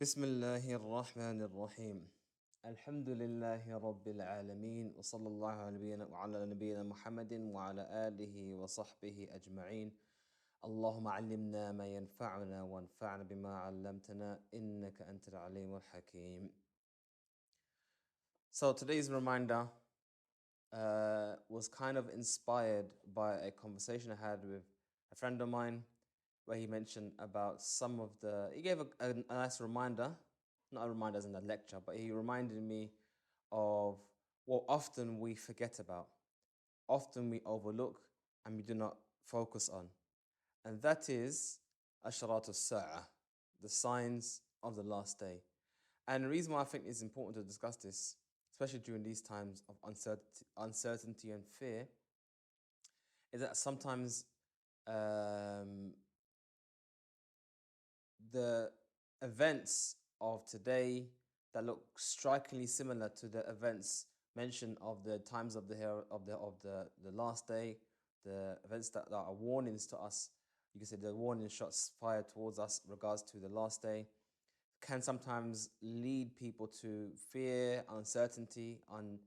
بسم الله الرحمن الرحيم الحمد لله رب العالمين وصلى الله على نبينا محمد وعلى آله وصحبه أجمعين. اللهم علمنا ما ينفعنا وانفعنا بما علمتنا إنك أنت العليم الحكيم. So today's reminder was kind of inspired by a conversation I had with a friend of mine where he mentioned about he gave a nice reminder, not a reminder as in a lecture, but he reminded me of what often we forget about, often we overlook and we do not focus on. And that is Asharat al-Sa'ah, the signs of the last day. And the reason why I think it's important to discuss this, especially during these times of uncertainty and fear, is that sometimes um, the events of today that look strikingly similar to the events mentioned of the times of the last day, the events that are warnings to us. You can say the warning shots fired towards us in regards to the last day can sometimes lead people to fear, uncertainty, and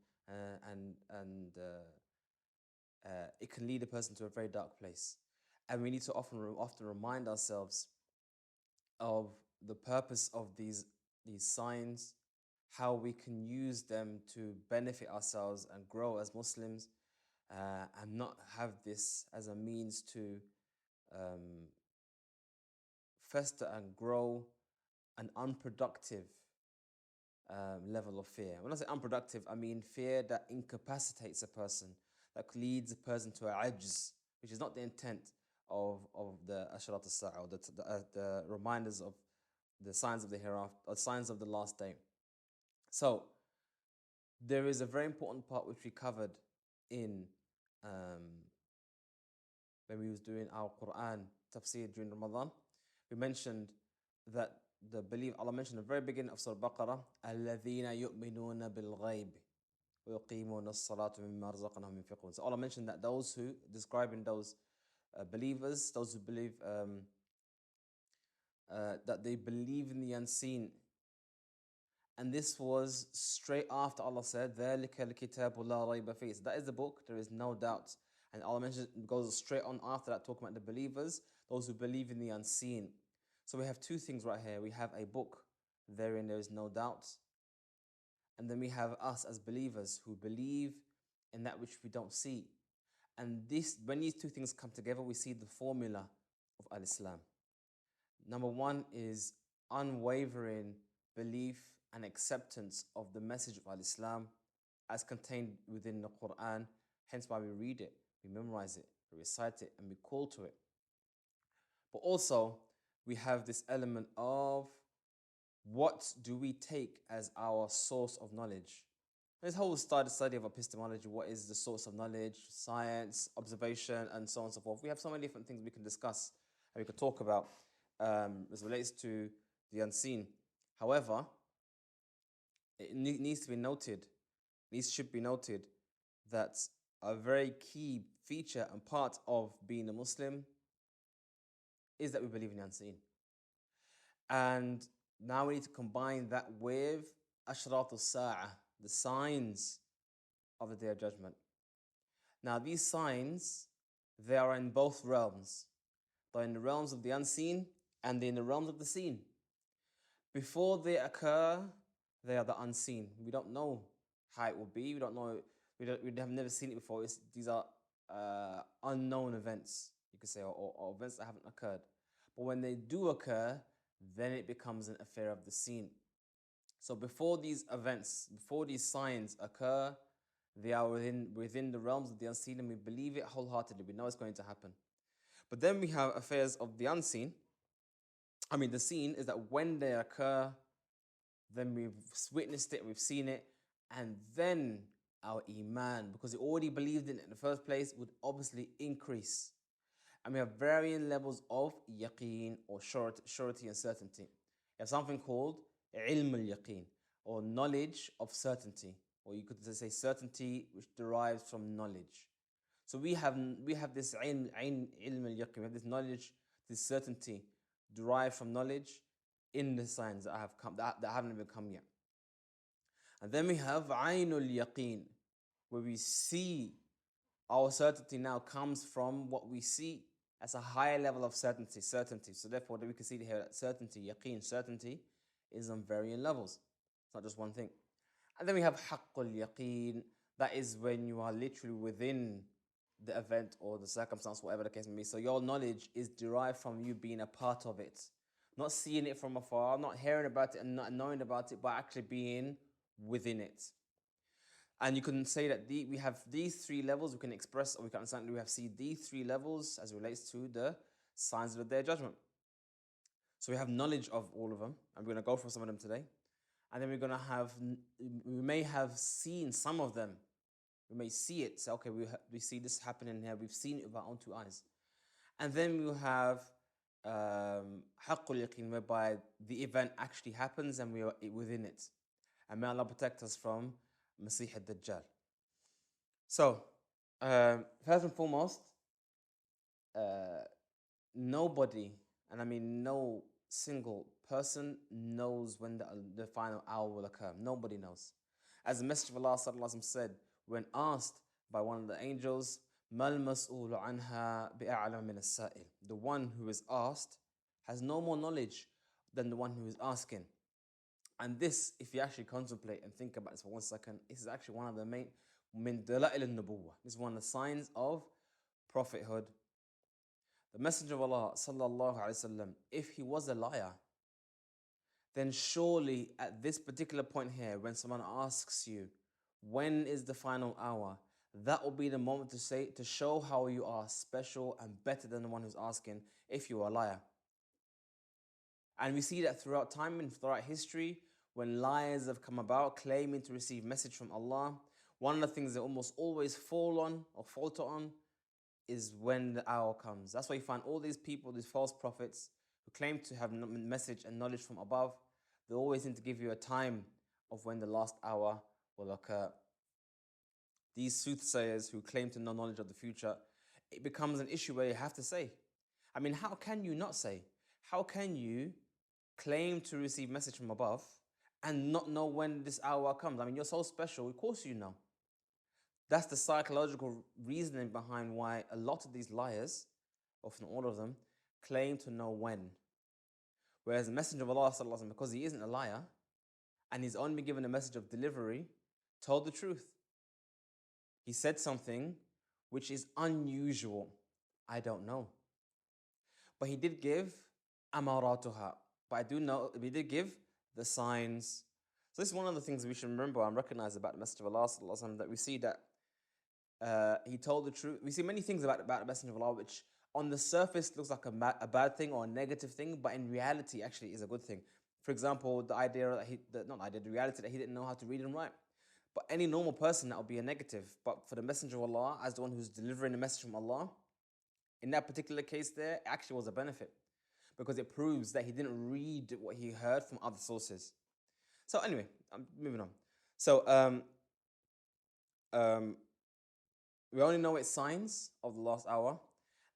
it can lead a person to a very dark place. And we need to often remind ourselves of the purpose of these signs, how we can use them to benefit ourselves and grow as Muslims, and not have this as a means to um, fester and grow an unproductive level of fear. When I say unproductive, I mean fear that incapacitates a person, that leads a person to a ajz, which is not the intent of the Asharat al-Sa'a, or the reminders of the signs of the hereafter, or signs of the last day. So there is a very important part which we covered in um, when we was doing our Quran tafsir during Ramadan. We mentioned that Allah mentioned at the very beginning of Surah Baqarah, الَّذِينَ يُؤْمِنُونَ بِالْغَيْبِ وَيُقِيمُونَ الصَّلَاةَ مِمَّا رَزَقْنَاهُمْ يُنْفِقُونَ. So Allah mentioned that those who, describing those believers, those who believe that they believe in the unseen. And this was straight after Allah said, ذَلِكَ الْكِتَابُ لَا رَيْبَ فِيهِ. So that is the book, there is no doubt. And Allah goes straight on after that, talking about the believers, those who believe in the unseen. So we have two things right here. We have a book, therein there is no doubt. And then we have us as believers who believe in that which we don't see. And when these two things come together, we see the formula of Al-Islam. Number one is unwavering belief and acceptance of the message of Al-Islam as contained within the Quran, hence why we read it, we memorize it, we recite it, and we call to it. But also, we have this element of what do we take as our source of knowledge? This whole study of epistemology, what is the source of knowledge, science, observation, and so on and so forth. We have so many different things we can discuss and we can talk about as relates to the unseen. However, it needs to be noted, should be noted that a very key feature and part of being a Muslim is that we believe in the unseen. And now we need to combine that with Ashrat al-Sa'ah, the signs of the Day of Judgment. Now these signs, they are in both realms. They're in the realms of the unseen and in the realms of the seen. Before they occur, they are the unseen. We don't know how it will be. We don't know. We have never seen it before. These are unknown events, you could say, or events that haven't occurred. But when they do occur, then it becomes an affair of the seen. So before these events, before these signs occur, they are within the realms of the unseen, and we believe it wholeheartedly. We know it's going to happen. But then we have affairs of the unseen. The seen is that when they occur, then we've witnessed it, we've seen it, and then our iman, because we already believed in it in the first place, would obviously increase. And we have varying levels of yaqeen, or surety and certainty. We have something called ilm al-yaqeen, or knowledge of certainty, or you could say certainty which derives from knowledge. So we have this ilm al-yaqeen, we have this knowledge, this certainty derived from knowledge, in the signs that have come that haven't even come yet. And then we have Ainul Yaqeen, where we see our certainty now comes from what we see as a higher level of certainty. So therefore, we can see here that certainty, yaqeen, certainty, is on varying levels. It's not just one thing. And then we have haqqul yaqeen. That is when you are literally within the event or the circumstance, whatever the case may be. So your knowledge is derived from you being a part of it, not seeing it from afar, not hearing about it and not knowing about it, but actually being within it. And you can say that we have these three levels. We can express or we can understand that we have seen these three levels as it relates to the signs of the Day of Judgment. So we have knowledge of all of them, and we're going to go through some of them today. And then we're going to have, we may have seen some of them. We may see it. Say, okay, we see this happening here. We've seen it with our own two eyes. And then we'll have haqqul yaqeen, whereby the event actually happens and we are within it. And may Allah protect us from Masih al-Dajjal. So, first and foremost, nobody, and I mean no single person, knows when the final hour will occur. Nobody knows. As the Messenger of Allah sallallahu alaihi wasallam said, when asked by one of the angels, "Mal mas'ulu anha bi'a'lam min as-sa'il." The one who is asked has no more knowledge than the one who is asking. And this, if you actually contemplate and think about this for 1 second, this is actually one of the main min dala'il al-nubuwwah. This is one of the signs of prophethood. The Messenger of Allah sallallahu alaihi wasallam, if he was a liar, then surely at this particular point here, when someone asks you, when is the final hour, that will be the moment to show how you are special and better than the one who's asking if you are a liar. And we see that throughout time and throughout history, when liars have come about claiming to receive message from Allah, one of the things they almost always fall on or falter on is when the hour comes. That's why you find all these people, these false prophets, who claim to have message and knowledge from above, they always need to give you a time of when the last hour will occur. These soothsayers who claim to know knowledge of the future, it becomes an issue where you have to say. I mean, how can you not say? How can you claim to receive message from above and not know when this hour comes? I mean, you're so special, of course you know. That's the psychological reasoning behind why a lot of these liars, often all of them, claim to know when. Whereas the Messenger of Allah, because he isn't a liar, and he's only given a message of delivery, told the truth. He said something which is unusual. I don't know. But he did give amaratuha. But I do know, he did give the signs. So this is one of the things we should remember and recognize about the Messenger of Allah, that we see that he told the truth. We see many things about the Messenger of Allah which on the surface looks like a bad thing or a negative thing, but in reality actually is a good thing. For example, the reality that he didn't know how to read and write. But any normal person, that would be a negative. But for the Messenger of Allah, as the one who's delivering the message from Allah, in that particular case there, it actually was a benefit. Because it proves that he didn't read what he heard from other sources. So anyway, I'm moving on. So we only know it's signs of the last hour.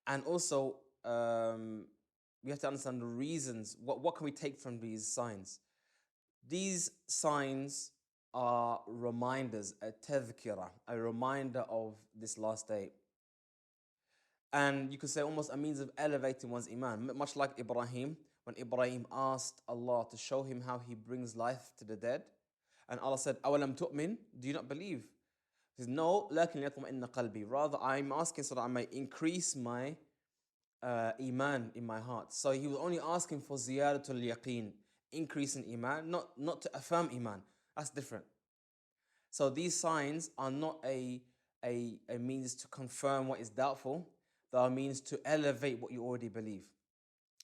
And also, we have to understand the reasons. What can we take from these signs? These signs are reminders, a tadhkira, a reminder of this last day. And you could say almost a means of elevating one's iman. Much like Ibrahim, when Ibrahim asked Allah to show him how he brings life to the dead. And Allah said, أَوَلَمْ تُؤْمِن? Do you not believe? He says, no, لَكِنْ يَطْمَئِنَّ قَلْبِي. Rather, I'm asking so that I may increase my iman in my heart. So he was only asking for ziyaratul yaqeen, increase in iman, not to affirm iman. That's different. So these signs are not a means to confirm what is doubtful. They are means to elevate what you already believe.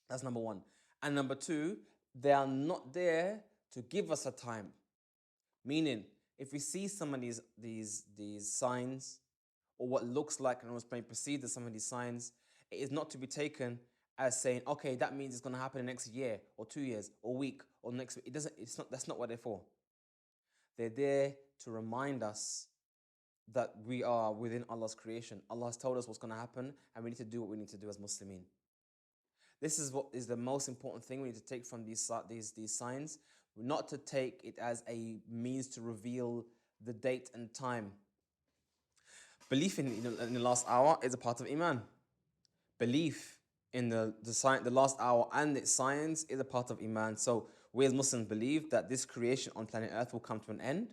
That's number one. And number two, they are not there to give us a time. Meaning, if we see some of these signs, or what looks like and was precede some of these signs, it is not to be taken as saying, okay, that means it's going to happen in the next year or 2 years or week or next week. That's not what they're for. They're there to remind us that we are within Allah's creation. Allah has told us what's going to happen and we need to do what we need to do as Muslimin. This is what is the most important thing we need to take from these signs. Not to take it as a means to reveal the date and time. Belief in the last hour is a part of Iman. Belief in the last hour and its signs is a part of Iman. So we as Muslims believe that this creation on planet Earth will come to an end.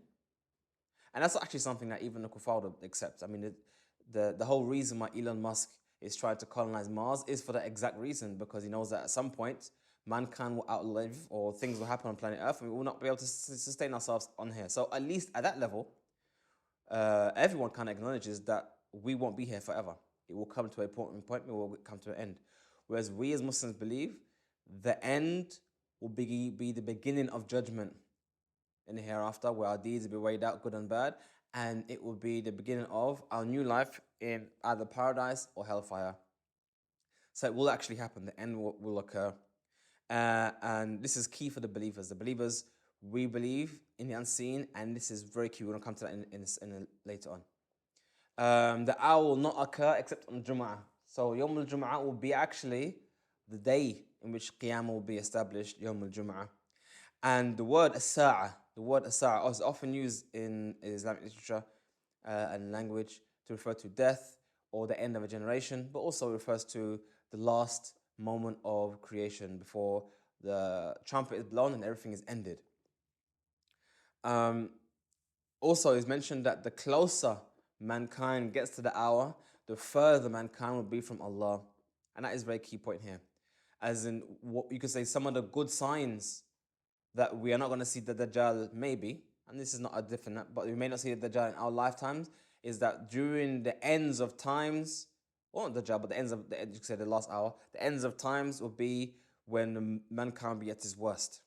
And that's actually something that even the kuffar would accept. I mean, the whole reason why Elon Musk is trying to colonize Mars is for that exact reason, because he knows that at some point mankind will outlive, or things will happen on planet Earth and we will not be able to sustain ourselves on here. So at least at that level, everyone kind of acknowledges that we won't be here forever. It will come to a point, it will come to an end. Whereas we as Muslims believe the end will be the beginning of judgment in the hereafter, where our deeds will be weighed out, good and bad, and it will be the beginning of our new life in either paradise or hellfire. So it will actually happen. The end will occur. And this is key for the believers. The believers, we believe in the unseen, and this is very key. We're going to come to that later on. The hour will not occur except on Jum'ah. So Yawm al-Jum'ah will be actually the day in which Qiyamah will be established, Yawm al-Jum'ah. And the word as-sa'a is often used in Islamic literature and language to refer to death or the end of a generation, but also refers to the last moment of creation before the trumpet is blown and everything is ended. Also, it's mentioned that the closer mankind gets to the hour, the further mankind will be from Allah. And that is a very key point here. As in, what you could say, some of the good signs that we are not going to see the Dajjal, maybe, and this is not a different, but we may not see the Dajjal in our lifetimes, is that during the ends of times, well, not Dajjal, but the ends of, you could say the last hour, the ends of times will be when mankind will be at its worst.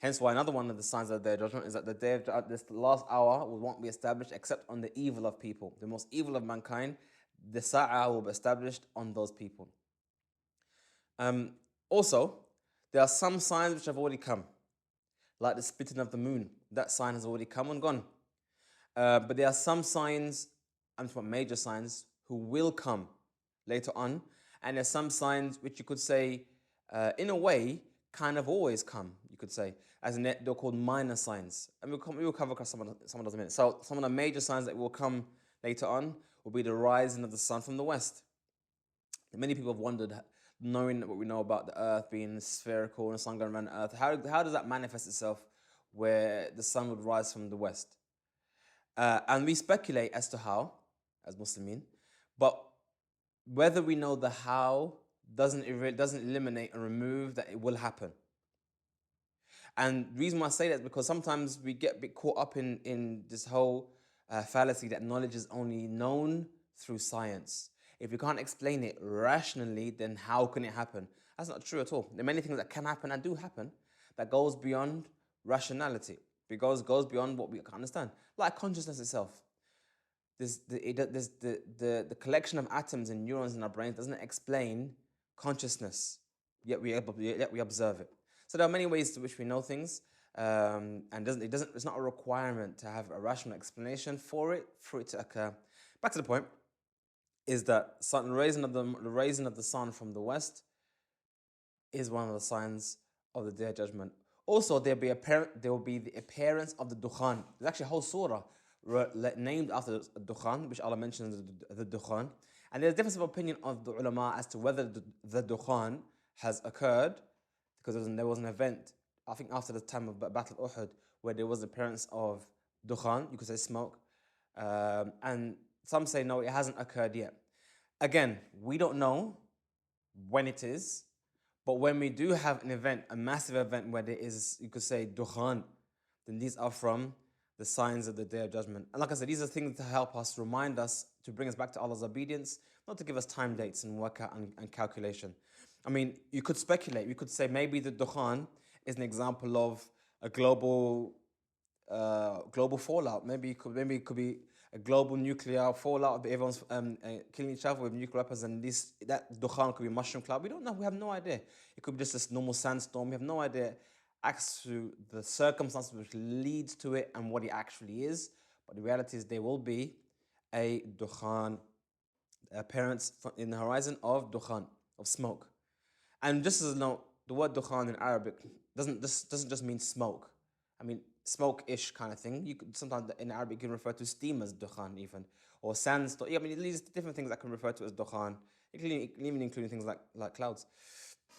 Hence why another one of the signs of the Day of Judgment is that the day of this last hour won't be established except on the evil of people. The most evil of mankind, the Sa'ah will be established on those people. Also, there are some signs which have already come, like the splitting of the moon. That sign has already come and gone. But there are some signs, I'm talking about major signs, who will come later on. And there's some signs which you could say, in a way, kind of always come, you could say. As in, they're called minor signs. And we will cover across some of those in a minute. So some of the major signs that will come later on will be the rising of the sun from the west. Many people have wondered, knowing what we know about the earth being spherical and the sun going around the earth, how does that manifest itself where the sun would rise from the west? And we speculate as to how, as Muslimin, but whether we know the how doesn't eliminate and remove that it will happen. And the reason why I say that is because sometimes we get a bit caught up in this whole fallacy that knowledge is only known through science. If you can't explain it rationally, then how can it happen? That's not true at all. There are many things that can happen and do happen that goes beyond rationality, because it goes beyond what we can understand, like consciousness itself. The collection of atoms and neurons in our brain doesn't explain consciousness, yet we observe it. So there are many ways to which we know things, and it's not a requirement to have a rational explanation for it to occur. Back to the point, is that the raising of the sun from the west is one of the signs of the Day of Judgment. Also, there will be the appearance of the Dohan. There's actually a whole surah named after the Dohan, which Allah mentions the Dohan. And there's a difference of opinion of the ulama as to whether the Dohan has occurred, because there was an event, I think after the time of Battle of Uhud, where there was the appearance of Dohan, you could say smoke. And some say no, it hasn't occurred yet. Again, we don't know when it is, but when we do have an event, a massive event where there is, you could say, Dohan, then these are from the signs of the Day of Judgment. And like I said, these are things to help us, remind us, to bring us back to Allah's obedience, not to give us time dates and work out and calculation. I mean, you could speculate. We could say maybe the Dohan is an example of a global fallout. Maybe it could be a global nuclear fallout. Everyone's killing each other with nuclear weapons, and that Dohan could be a mushroom cloud. We don't know. We have no idea. It could be just a normal sandstorm. We have no idea as to the circumstances which leads to it and what it actually is. But the reality is there will be a Dohan appearance in the horizon of Dohan, of smoke. And just as a note, the word Dohan in Arabic doesn't just mean smoke. I mean smoke-ish kind of thing. You could sometimes in Arabic you can refer to steam as Dohan even, or sandstorm. Yeah, I mean these different things that can refer to as Dohan, including things like clouds.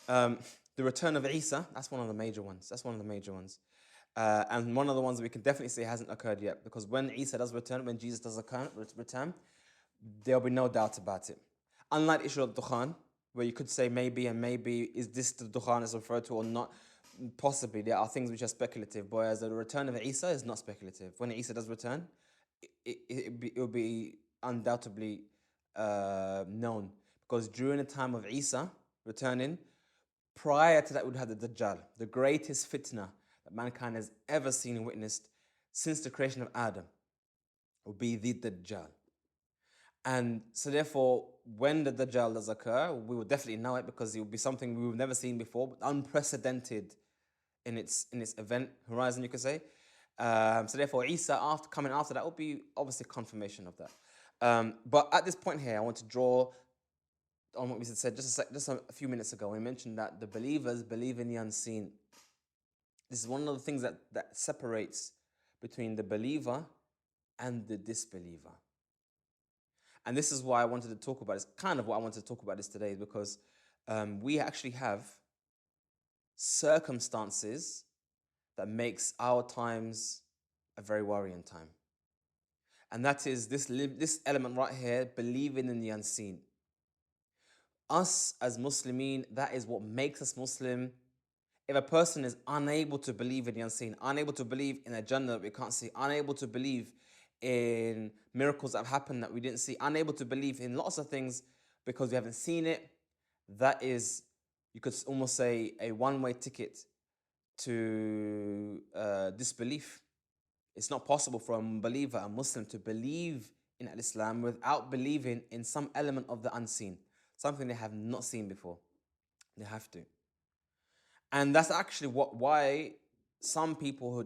Um, the return of Isa, that's one of the major ones. That's one of the major ones. And one of the ones we can definitely say hasn't occurred yet, because when Isa does return, when Jesus does return, there'll be no doubt about it. Unlike the issue of Dukhan, where you could say maybe and maybe, is this the Dukhan is referred to or not? Possibly, there are things which are speculative, but as the return of Isa is not speculative. When Isa does return, it will be undoubtedly known, because during the time of Isa returning, prior to that, we'd have the Dajjal, the greatest fitna that mankind has ever seen and witnessed since the creation of Adam, will be the Dajjal. And so therefore, when the Dajjal does occur, we will definitely know it, because it will be something we've never seen before, but unprecedented in its event horizon, you could say. So therefore, Isa coming after that will be obviously confirmation of that. But at this point here, I want to draw on what we said just a few minutes ago. We mentioned that the believers believe in the unseen. This is one of the things that separates between the believer and the disbeliever. And this is why I wanted to talk about this. Kind of what I wanted to talk about this today, because we actually have circumstances that makes our times a very worrying time. And that is this element right here, believing in the unseen. Us as Muslimin, that is what makes us Muslim. If a person is unable to believe in the unseen, unable to believe in a Jannah that we can't see, unable to believe in miracles that have happened that we didn't see, unable to believe in lots of things because we haven't seen it, that is, you could almost say, a one-way ticket to disbelief. It's not possible for a believer, a Muslim, to believe in Islam without believing in some element of the unseen, something they have not seen before. They have to. And that's actually why some people who are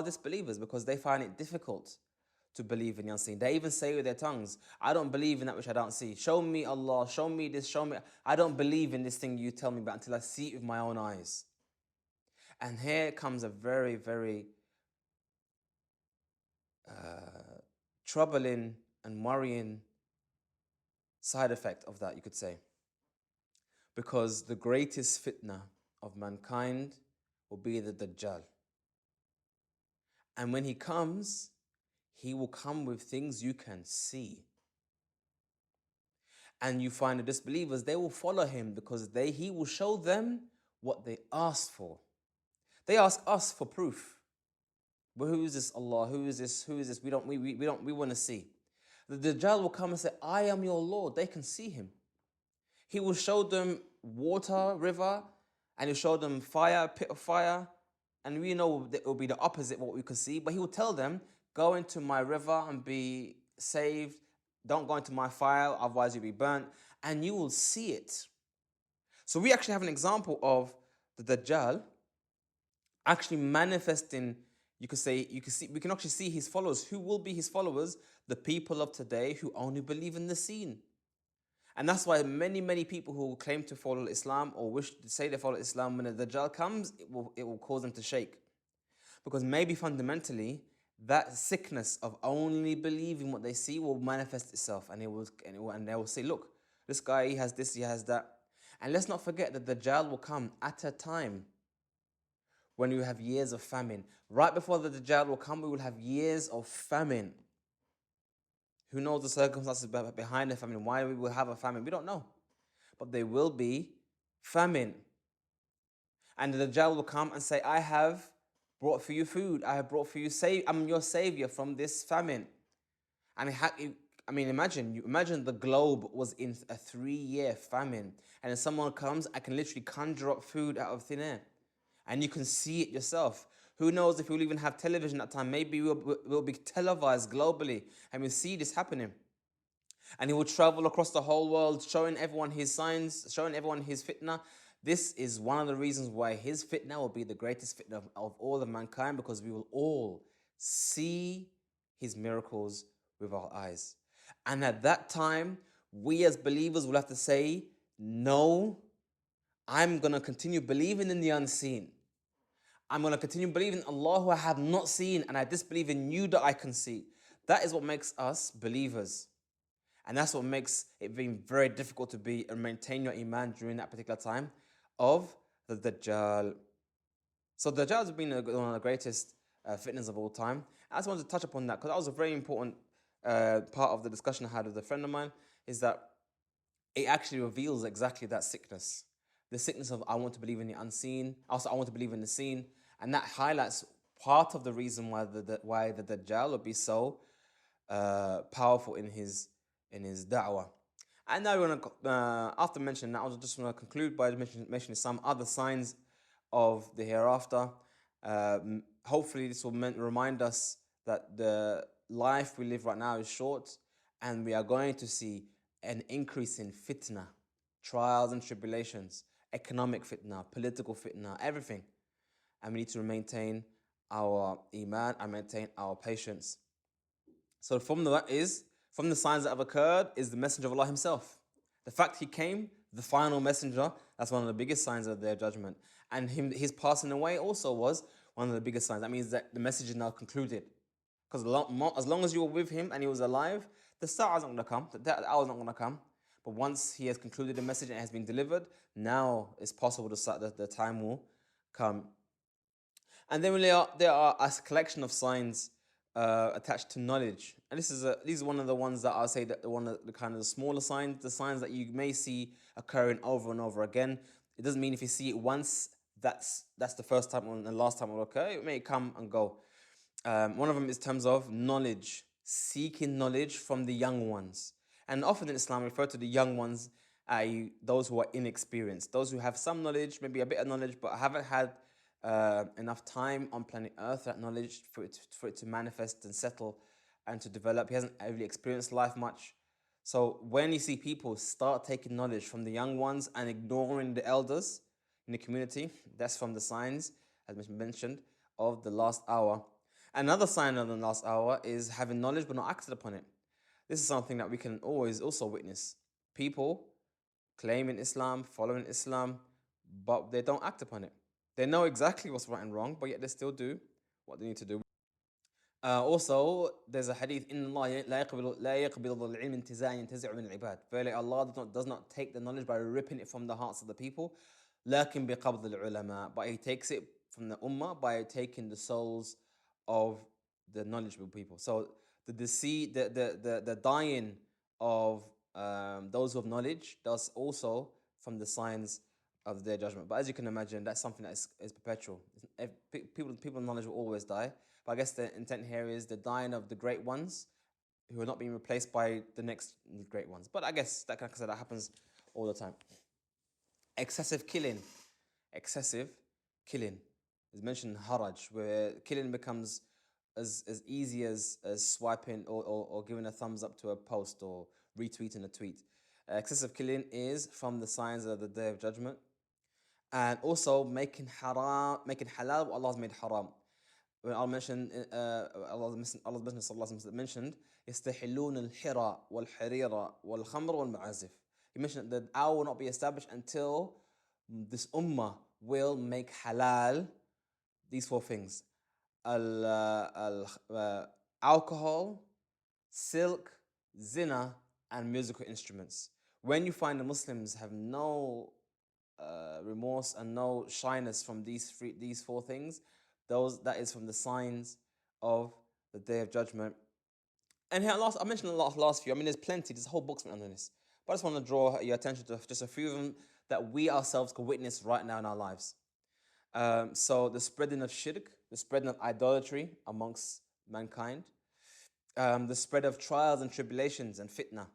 disbelievers, because they find it difficult to believe in the unseen. They even say with their tongues, I don't believe in that which I don't see. Show me Allah, show me this, show me. I don't believe in this thing you tell me about until I see it with my own eyes. And here comes a very, very troubling and worrying side effect of that, you could say. Because the greatest fitna of mankind will be the Dajjal. And when he comes, he will come with things you can see. And you find the disbelievers, they will follow him because he will show them what they asked for. They ask us for proof. But who is this Allah? Who is this? Who is this? We want to see. The Dajjal will come and say, I am your Lord. They can see him. He will show them water, river, and he'll show them fire, pit of fire. And we know that it will be the opposite of what we can see. But he will tell them, go into my river and be saved. Don't go into my fire, otherwise you'll be burnt. And you will see it. So we actually have an example of the Dajjal actually manifesting. We can actually see his followers. Who will be his followers? The people of today who only believe in the seen. And that's why many, many people who claim to follow Islam or wish to say they follow Islam, when the Dajjal comes, it will cause them to shake. Because maybe fundamentally, that sickness of only believing what they see will manifest itself. And they will say, look, this guy, he has this, he has that. And let's not forget that the Dajjal will come at a time when you have years of famine. Right before the Dajjal will come, we will have years of famine. Who knows the circumstances behind the famine? Why we will have a famine? We don't know. But there will be famine. And the Dajjal will come and say, I have brought for you food. I have brought for you, I'm your savior from this famine. And imagine the globe was in a 3-year famine. And if someone comes, I can literally conjure up food out of thin air. And you can see it yourself. Who knows if we'll even have television at that time. Maybe we'll be televised globally and we'll see this happening. And he will travel across the whole world, showing everyone his signs, showing everyone his fitna. This is one of the reasons why his fitna will be the greatest fitna of all of mankind, because we will all see his miracles with our eyes. And at that time, we as believers will have to say, no, I'm going to continue believing in the unseen. I'm going to continue believing in Allah who I have not seen, and I disbelieve in you that I can see. That is what makes us believers. And that's what makes it being very difficult to be and maintain your iman during that particular time of the Dajjal. So Dajjal has been one of the greatest fitness of all time. I just wanted to touch upon that because that was a very important part of the discussion I had with a friend of mine, is that it actually reveals exactly that sickness. The sickness of I want to believe in the unseen, also I want to believe in the seen. And that highlights part of the reason why the Dajjal will be so powerful in his da'wah. And now we're gonna, after mentioning that, I just want to conclude by mentioning some other signs of the hereafter. Hopefully, this will remind us that the life we live right now is short, and we are going to see an increase in fitna, trials and tribulations, economic fitna, political fitna, everything. And we need to maintain our iman and maintain our patience. So from the signs that have occurred is the messenger of Allah himself. The fact he came, the final messenger, that's one of the biggest signs of their judgment. And his passing away also was one of the biggest signs. That means that the message is now concluded. Because as long as you were with him and he was alive, the star is not going to come, the hour is not going to come. But once he has concluded the message and it has been delivered, now it's possible to start that the time will come. And then there are a collection of signs attached to knowledge, and these are one of the ones that I'll say that one of the kind of the smaller signs, the signs that you may see occurring over and over again. It doesn't mean if you see it once, that's the first time and the last time it will occur. It may come and go. One of them is in terms of knowledge, seeking knowledge from the young ones. And often in Islam, we refer to the young ones, i.e., those who are inexperienced, those who have some knowledge, maybe a bit of knowledge, but haven't had enough time on planet Earth, that knowledge for it to manifest and settle and to develop. He hasn't really experienced life much. So when you see people start taking knowledge from the young ones and ignoring the elders in the community, that's from the signs, as mentioned, of the last hour. Another sign of the last hour is having knowledge but not acted upon it. This is something that we can always also witness. People claiming Islam, following Islam, but they don't act upon it. They know exactly what's right and wrong, but yet they still do what they need to do. Also, there's a hadith, إِنَّ اللَّهَ لَا يَقْبِضُ الْعِلْمِ انْتِزَاعًا يَنْتَزِعُ مِنَ الْعِبَادِ. Verily, Allah does not take the knowledge by ripping it from the hearts of the people, لَكِنْ بِقَبْضِ الْعُلَمَاءِ. But He takes it from the ummah by taking the souls of the knowledgeable people. So the deceit, the dying of those who have knowledge, does also from the signs of their judgment. But as you can imagine, that's something that is perpetual. People of knowledge will always die. But I guess the intent here is the dying of the great ones who are not being replaced by the next great ones. But I guess that kind of that happens all the time. Excessive killing. Excessive killing is mentioned in Haraj, where killing becomes as easy as swiping or giving a thumbs up to a post or retweeting a tweet. Excessive killing is from the signs of the Day of Judgment. And also making halal what Allah has made haram. When Allah mentioned, Allah's Messenger mentioned, يستحلون الحرى والحريرة والخمر والمعازف. He mentioned that the hour will not be established until this ummah will make halal these four things: alcohol, silk, zina, and musical instruments. When you find the Muslims have no remorse and no shyness from these four things, that is from the signs of the Day of Judgment. And here, I mentioned last few. I mean, there's plenty. There's whole books on this. But I just want to draw your attention to just a few of them that we ourselves can witness right now in our lives. So the spreading of shirk, the spreading of idolatry amongst mankind, the spread of trials and tribulations and fitna.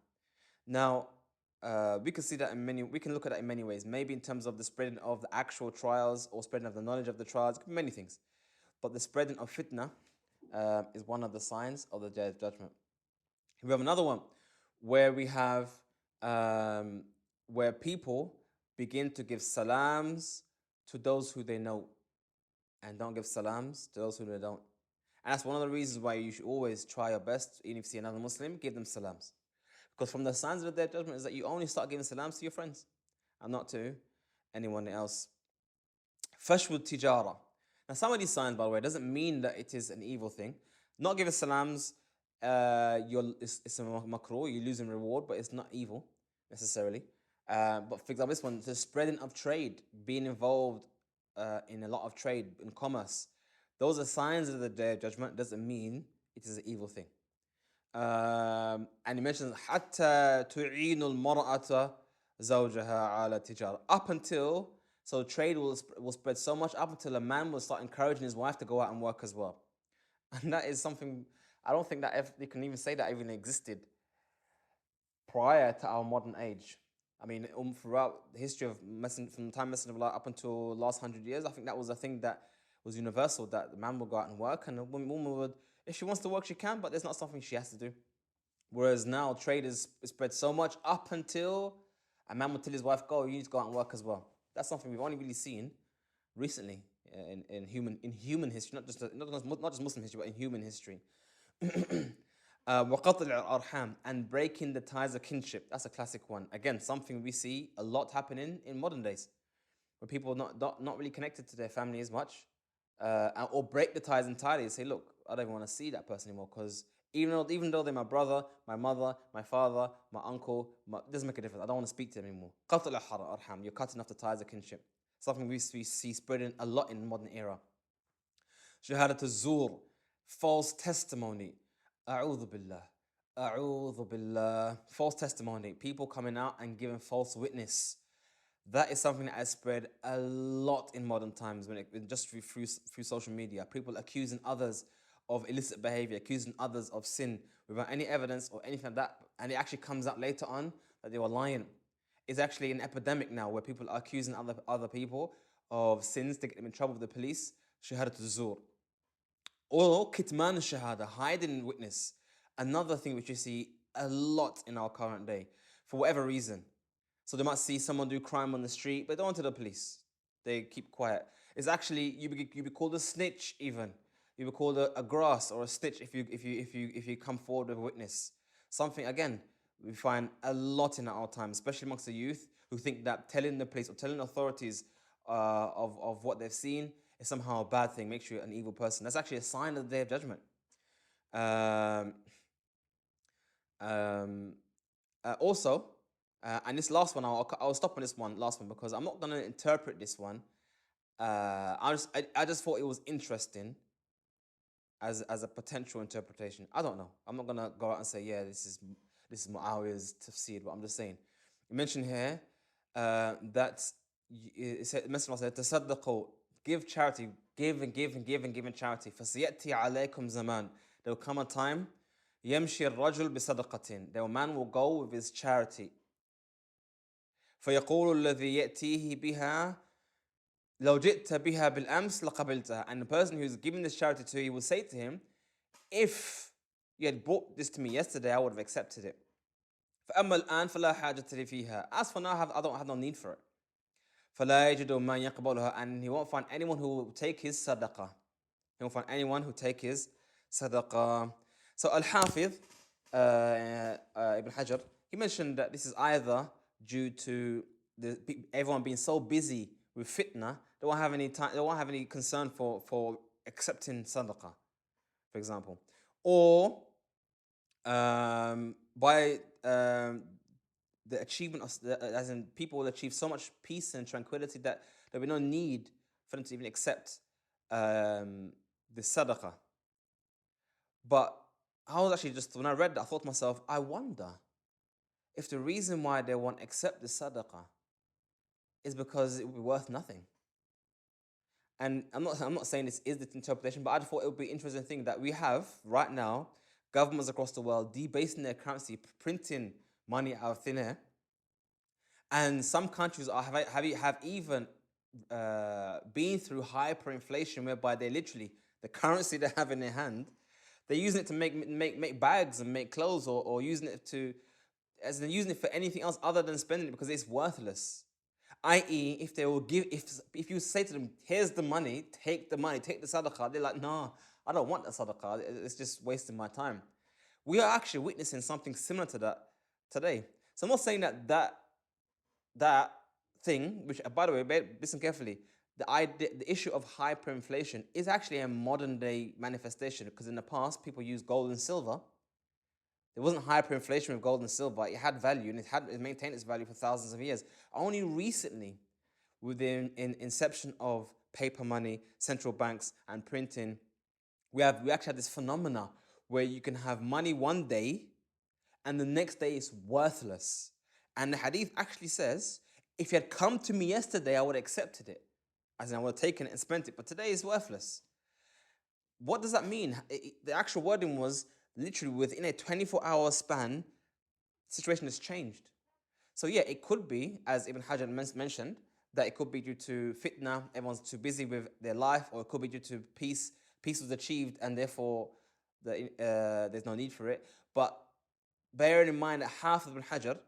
Now, we can see that we can look at that in many ways. Maybe in terms of the spreading of the actual trials or spreading of the knowledge of the trials, many things. But the spreading of fitna is one of the signs of the Day of Judgment. We have another one where we have where people begin to give salams to those who they know and don't give salams to those who they don't. And that's one of the reasons why you should always try your best, even if you see another Muslim, give them salams. Because from the signs of the Day of Judgment is that you only start giving salams to your friends and not to anyone else. Fashwu tijara. Now, some of these signs, by the way, doesn't mean that it is an evil thing. Not giving salams, it's a makruh, you lose in reward, but it's not evil necessarily. But for example, this one, the spreading of trade, being involved in a lot of trade, in commerce, those are signs of the day of judgment. Doesn't mean it is an evil thing. And he mentions حتى تعين المرأة زوجها على تجارة, up until, so trade will spread so much up until a man will start encouraging his wife to go out and work as well. And that is something, I don't think that you can even say that even existed prior to our modern age. I mean, throughout the history of from the time Messenger of Allah up until last 100 years, I think that was a thing that was universal, that the man will go out and work, and the woman would, if she wants to work, she can, but there's not something she has to do. Whereas now, trade is spread so much up until a man will tell his wife, go, you need to go out and work as well. That's something we've only really seen recently in human history, not just Muslim history, but in human history. وَقَطْعِ الْأَرْحَامِ, and breaking the ties of kinship. That's a classic one. Again, something we see a lot happening in modern days, where people are not really connected to their family as much, or break the ties entirely and say, look, I don't even want to see that person anymore, because even though they're my brother, my mother, my father, my uncle, it doesn't make a difference. I don't want to speak to them anymore. قَطْعِ الْأَرْحَامِ, you're cutting off the ties of kinship. Something we see spreading a lot in the modern era. شهادة الزور, false testimony. A'udhu billah. A'udhu billah. False testimony. People coming out and giving false witness. That is something that has spread a lot in modern times, just through social media. People accusing others of illicit behavior, accusing others of sin without any evidence or anything like that. And it actually comes out later on that they were lying. It's actually an epidemic now where people are accusing other people of sins to get them in trouble with the police. Shahadat al-zur. Or kitman shahada, hiding witness. Another thing which you see a lot in our current day, for whatever reason. So they might see someone do crime on the street, but they don't want to the police. They keep quiet. It's actually, you be called a snitch even. You be called a grass or a snitch if you come forward with a witness. Something, again, we find a lot in our time, especially amongst the youth, who think that telling the police or telling authorities of what they've seen is somehow a bad thing, makes you an evil person. That's actually a sign of the Day of Judgment. Also, and this last one, I'll stop on this last one, because I'm not going to interpret this one. I just thought it was interesting as a potential interpretation. I don't know. I'm not going to go out and say, yeah, this is Muawiyah's tafsir, but I'm just saying. You mentioned here that it said, Messenger said, "Tasaddaqu, give charity, give and give and give and give in charity. فَسَيَأْتِي عَلَيْكُمْ زَمَانٍ, there will come a time, يَمْشِي الرَّجُلُ بِصَدَقَةٍ, the man will go with his charity. فَيَقُولُ الَّذِي يَأْتِيهِ بِهَا لَوْ جِئْتَ بِهَا بِالْأَمْسِ لَقَبِلْتَهَا, and the person who's giving this charity to you will say to him, if you had brought this to me yesterday, I would have accepted it. فَأَمَّا الْآنْ فَلَا حَاجَةَ لِي فِيهَا, as for now, I don't have no need for it. فَلَا يَجِدُ مَنْ يَقْبَلُهَا, and he won't find anyone who will take his sadaqah. He won't find anyone who take his sadaqah. So Al-Hafidh, Ibn Hajar, he mentioned that this is either due to everyone being so busy with fitna, they won't have any time, they won't have any concern for accepting sadaqah, for example, or by the achievement of, as in people will achieve so much peace and tranquility that there will be no need for them to even accept the sadaqah. But I was actually just, when I read that, I thought to myself, I wonder if the reason why they won't accept the sadaqah is because it will be worth nothing. And I'm not saying this is the interpretation, but I thought it would be an interesting thing that we have right now governments across the world debasing their currency, printing money out of thin air. And some countries have even been through hyperinflation, whereby they literally, the currency they have in their hand, they're using it to make bags and make clothes, or using it using it for anything else other than spending it because it's worthless. I.e., if they will if you say to them, here's the money, take the sadaqah, they're like, no, I don't want the sadaqah, it's just wasting my time. We are actually witnessing something similar to that today. So I'm not saying that thing, which, by the way, listen carefully, the issue of hyperinflation is actually a modern day manifestation, because in the past, people used gold and silver. There wasn't hyperinflation with gold and silver. It had value, and it maintained its value for thousands of years. Only recently, with the inception of paper money, central banks, and printing, we actually had this phenomena where you can have money one day and the next day it's worthless. And the hadith actually says, if you had come to me yesterday, I would have accepted it. As in, I would have taken it and spent it, but today it's worthless. What does that mean? The actual wording was literally within a 24-hour span, the situation has changed. So yeah, it could be, as Ibn Hajar mentioned, that it could be due to fitna, everyone's too busy with their life, or it could be due to peace. Peace was achieved and therefore there's no need for it. But bearing in mind that Hafiz ibn Hajar,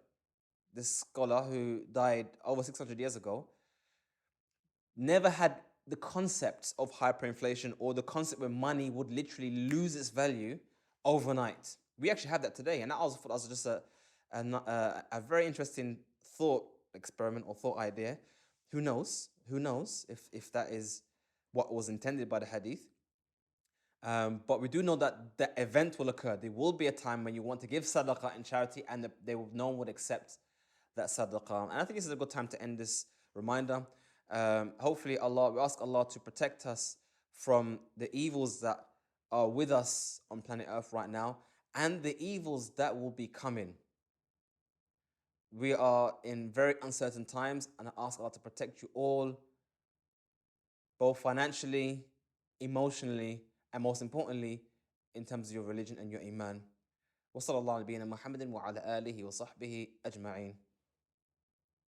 this scholar who died over 600 years ago, never had the concept of hyperinflation or the concept where money would literally lose its value overnight. We actually have that today, and that also thought was just a very interesting thought experiment or thought idea. Who knows? Who knows if that is what was intended by the hadith? But we do know that the event will occur. There will be a time when you want to give sadaqah in charity, and no one would accept that sadaqah. And I think this is a good time to end this reminder. Hopefully, we ask Allah to protect us from the evils that are with us on planet Earth right now and the evils that will be coming. We are in very uncertain times, and I ask Allah to protect you all, both financially, emotionally, and most importantly, in terms of your religion and your iman. وصلى الله على نبينا محمد وعلى آله وصحبه أجمعين.